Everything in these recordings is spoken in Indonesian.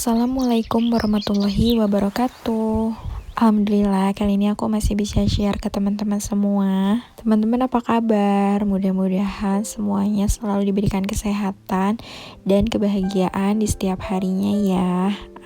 Assalamualaikum warahmatullahi wabarakatuh. Alhamdulillah kali ini aku masih bisa share ke teman-teman semua. Teman-teman apa kabar? Mudah-mudahan semuanya selalu diberikan kesehatan dan kebahagiaan di setiap harinya ya.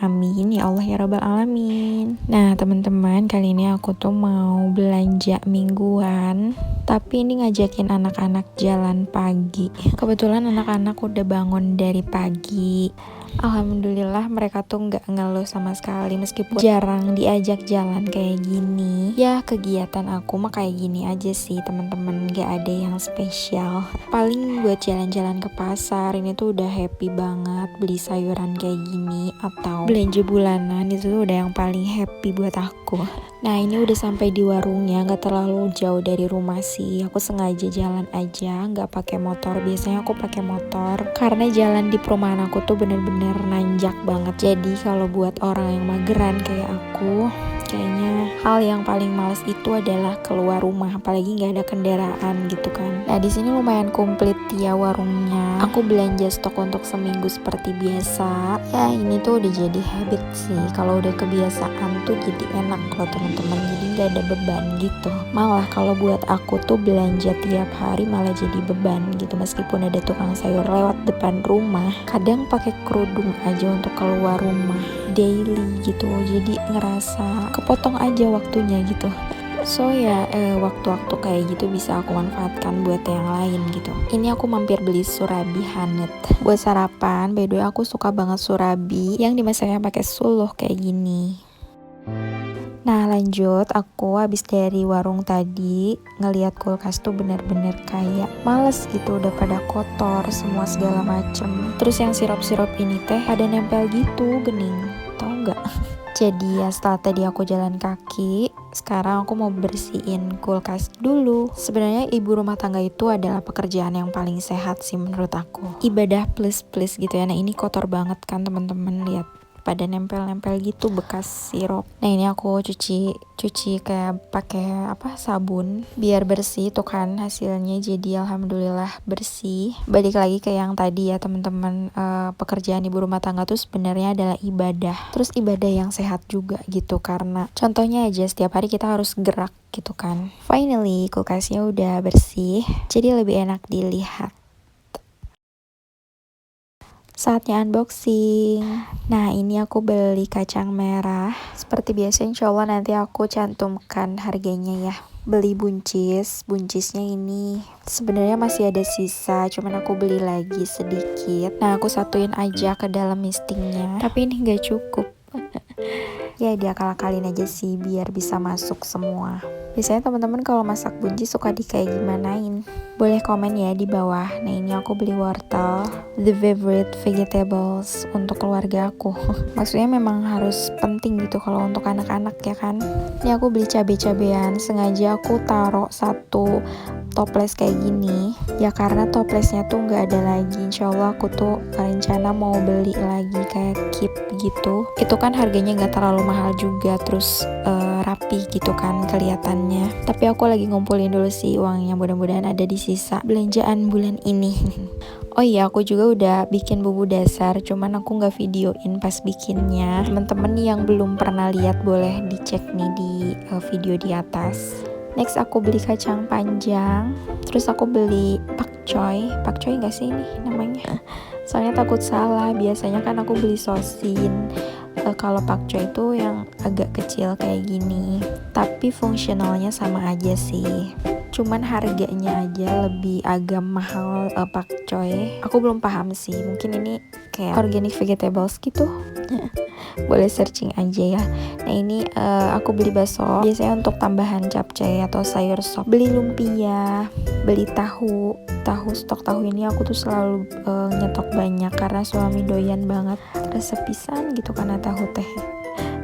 Amin ya Allah ya Rabbal Alamin. Nah teman-teman, kali ini aku tuh mau belanja mingguan, tapi ini ngajakin anak-anak jalan pagi. Kebetulan anak-anak udah bangun dari pagi. Alhamdulillah mereka tuh nggak ngeluh sama sekali meskipun jarang diajak jalan kayak gini. Ya kegiatan aku mah kayak gini aja sih teman-teman, nggak ada yang spesial. Paling buat jalan-jalan ke pasar ini tuh udah happy banget, beli sayuran kayak gini atau belanja bulanan itu tuh udah yang paling happy buat aku. Nah ini udah sampai di warungnya, nggak terlalu jauh dari rumah sih. Aku sengaja jalan aja, nggak pakai motor. Biasanya aku pakai motor karena jalan di perumahan aku tuh bener-bener nanjak banget. Jadi kalau buat orang yang mageran kayak aku, kayaknya hal yang paling males itu adalah keluar rumah, apalagi nggak ada kendaraan gitu kan. Nah di sini lumayan komplit ya warungnya. Aku belanja stok untuk seminggu seperti biasa. Ya ini tuh udah jadi habit sih. Kalau udah kebiasaan tuh jadi enak loh teman-teman. Jadi nggak ada beban gitu. Malah kalau buat aku tuh belanja tiap hari malah jadi beban gitu. Meskipun ada tukang sayur lewat depan rumah, kadang pakai kerudung aja untuk keluar rumah daily gitu. Jadi ngerasa kepotong aja waktunya gitu. So ya waktu-waktu kayak gitu bisa aku manfaatkan buat yang lain gitu. Ini aku mampir beli surabi Hanet buat sarapan. By the way aku suka banget surabi yang dimasaknya pakai suluh kayak gini. Nah lanjut, aku habis dari warung tadi ngelihat kulkas tuh bener-bener kayak males gitu, udah pada kotor semua segala macem. Terus yang sirup-sirup ini teh pada nempel gitu, gening, tau nggak? Jadi ya setelah tadi aku jalan kaki, sekarang aku mau bersihin kulkas dulu. Sebenarnya ibu rumah tangga itu adalah pekerjaan yang paling sehat sih menurut aku. Ibadah plus gitu ya. Nah ini kotor banget kan teman-teman, lihat pada nempel-nempel gitu bekas sirup. Nah ini aku cuci kayak pakai sabun biar bersih tuh kan hasilnya. Jadi alhamdulillah bersih. Balik lagi ke yang tadi ya teman-teman, pekerjaan ibu rumah tangga tuh sebenarnya adalah ibadah. Terus ibadah yang sehat juga gitu, karena contohnya aja setiap hari kita harus gerak gitu kan. Finally kulkasnya udah bersih, jadi lebih enak dilihat. Saatnya unboxing. Nah ini aku beli kacang merah. Seperti biasa insya Allah nanti aku cantumkan harganya ya. Beli buncisnya ini sebenarnya masih ada sisa, cuman aku beli lagi sedikit. Nah aku satuin aja ke dalam mistingnya, tapi ini gak cukup. Ya diakal-akalin aja sih biar bisa masuk semua. Biasanya teman-teman kalau masak buncis suka di kayak gimanain? Boleh komen ya di bawah. Nah ini aku beli wortel, the favorite vegetables untuk keluarga aku. Maksudnya memang harus penting gitu kalau untuk anak-anak ya kan. Ini aku beli cabai-cabean, sengaja aku taruh satu toples kayak gini ya karena toplesnya tuh nggak ada lagi. Insya Allah aku tuh rencana mau beli lagi kayak keep gitu. Itu kan harganya nggak terlalu mahal juga, terus rapi gitu kan kelihatannya. Tapi aku lagi ngumpulin dulu sih uangnya, mudah-mudahan ada di sisa belanjaan bulan ini. Oh iya aku juga udah bikin bumbu dasar, cuman aku nggak videoin pas bikinnya. Temen-temen yang belum pernah lihat boleh dicek nih di video di atas. Next aku beli kacang panjang, terus aku beli pakcoy nggak sih ini namanya? Soalnya takut salah. Biasanya kan aku beli sosin. Kalau pakcoy itu yang agak kecil kayak gini, tapi fungsionalnya sama aja sih. Cuman harganya aja lebih agak mahal pakcoy. Aku belum paham sih, mungkin ini kayak organic vegetables gitu. Boleh searching aja ya. Nah ini aku beli bakso, biasanya untuk tambahan capcay atau sayur sop. Beli lumpia, beli tahu stok tahu ini aku tuh selalu nyetok banyak karena suami doyan banget resep pisan gitu karena tahu teh.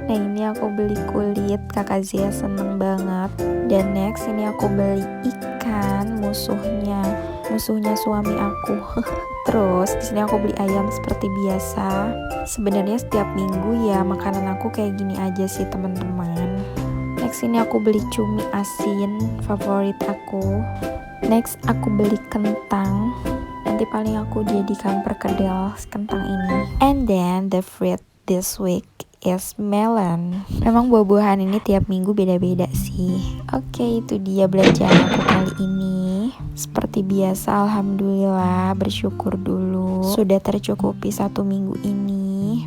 Nah ini aku beli kulit, kakak Zia seneng banget. Dan next ini aku beli ikan, musuhnya suami aku. Terus di sini aku beli ayam seperti biasa. Sebenarnya setiap minggu ya makanan aku kayak gini aja sih teman-teman. Next ini aku beli cumi asin favorit aku. Next aku beli kentang. Nanti paling aku jadikan perkedel kentang ini. And then the fruit this week is melon. Memang buah-buahan ini tiap minggu beda-beda sih. Oke, itu dia belanjaan aku kali ini. Seperti biasa, alhamdulillah, bersyukur dulu sudah tercukupi 1 minggu ini.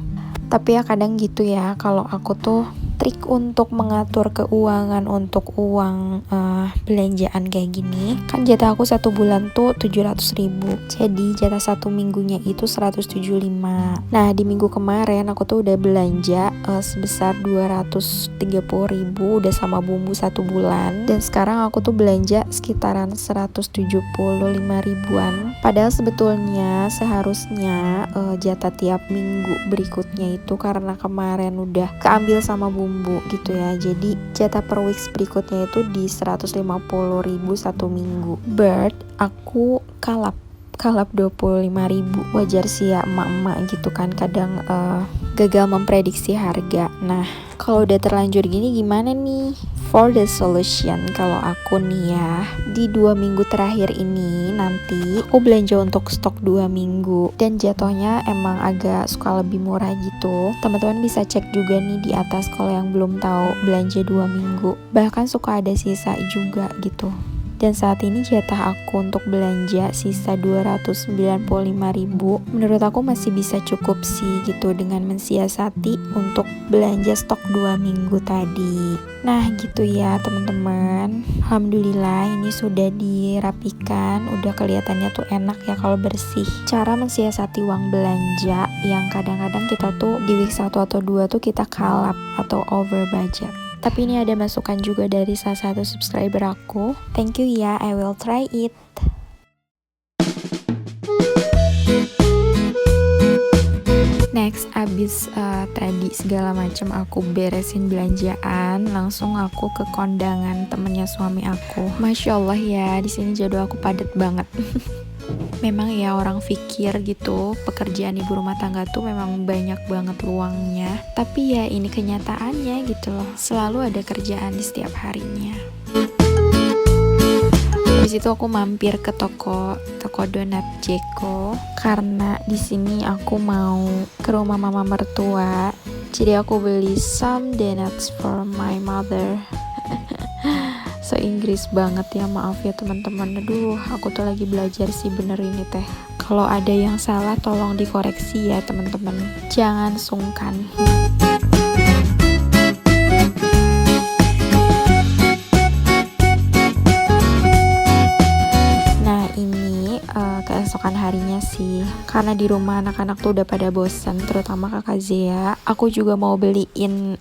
Tapi ya kadang gitu ya, kalau aku tuh trik untuk mengatur keuangan untuk uang belanjaan kayak gini, kan jatah aku 1 bulan tuh 700.000, jadi jatah 1 minggunya itu 175. Nah di minggu kemarin aku tuh udah belanja sebesar 230.000 udah sama bumbu 1 bulan, dan sekarang aku tuh belanja sekitaran 175 ribuan. Padahal sebetulnya seharusnya jatah tiap minggu berikutnya itu karena kemarin udah keambil sama bumbu gitu ya, jadi jatah per weeks berikutnya itu di 150.000 1 minggu. But aku kalap 25.000. Wajar sih ya, emak-emak gitu kan kadang gagal memprediksi harga. Nah kalau udah terlanjur gini gimana nih? For the solution, kalau aku nih ya, di 2 minggu terakhir ini nanti aku belanja untuk stok 2 minggu, dan jatuhnya emang agak suka lebih murah gitu. Teman-teman bisa cek juga nih di atas kalau yang belum tahu belanja 2 minggu. Bahkan suka ada sisa juga gitu. Dan saat ini jatah aku untuk belanja sisa 295.000. Menurut aku masih bisa cukup sih gitu dengan mensiasati untuk belanja stok 2 minggu tadi. Nah gitu ya teman-teman. Alhamdulillah ini sudah dirapikan, udah kelihatannya tuh enak ya kalau bersih. Cara mensiasati uang belanja yang kadang-kadang kita tuh di week 1 atau 2 tuh kita kalap atau over budget. Tapi ini ada masukan juga dari salah satu subscriber aku. Thank you ya, I will try it. Next, abis tadi segala macam aku beresin belanjaan, langsung aku ke kondangan temennya suami aku. Masya Allah ya, di sini jadwal aku padat banget. Memang ya orang pikir gitu pekerjaan ibu rumah tangga tuh memang banyak banget luangnya, tapi ya ini kenyataannya gitu loh, selalu ada kerjaan di setiap harinya. Habis itu aku mampir ke toko donat Jeko karena di sini aku mau ke rumah mama mertua, jadi aku beli some donuts for my mother. So Inggris banget ya, maaf ya teman-teman. Aduh, aku tuh lagi belajar sih bener ini teh. Kalau ada yang salah tolong dikoreksi ya teman-teman. Jangan sungkan. Nah ini keesokan harinya sih, karena di rumah anak-anak tuh udah pada bosan, terutama kakak Zea. Aku juga mau beliin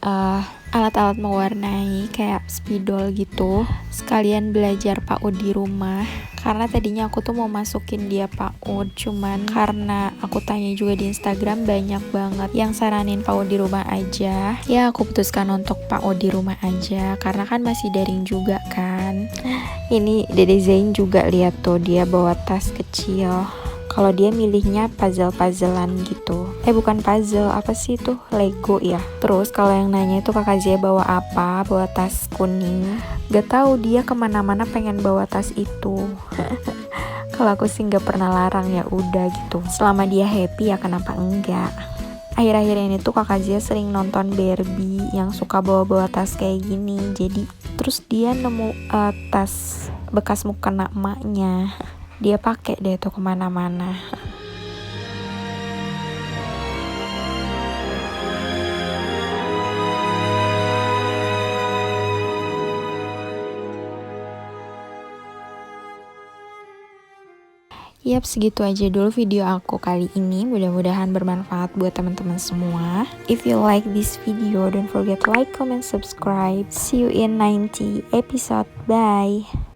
alat-alat mewarnai kayak spidol gitu, sekalian belajar PAUD di rumah. Karena tadinya aku tuh mau masukin dia PAUD, cuman karena aku tanya juga di Instagram banyak banget yang saranin PAUD di rumah aja. Ya aku putuskan untuk PAUD di rumah aja, karena kan masih daring juga kan. Ini Dede Zain juga lihat tuh, dia bawa tas kecil. Kalau dia milihnya puzzle-puzzlean gitu. Bukan puzzle, apa sih itu? Lego ya. Terus kalau yang nanya itu kakak Zia bawa apa? Bawa tas kuning. Gak tahu dia kemana-mana pengen bawa tas itu. Kalau aku sih gak pernah larang, ya udah gitu. Selama dia happy ya kenapa enggak. Akhir-akhir ini tuh kakak Zia sering nonton Barbie yang suka bawa-bawa tas kayak gini. Jadi terus dia nemu tas bekas mukena emaknya. Dia pakai deh tuh kemana-mana. Yap, segitu aja dulu video aku kali ini. Mudah-mudahan bermanfaat buat teman-teman semua. If you like this video, don't forget to like, comment, subscribe. See you in 90 episode. Bye.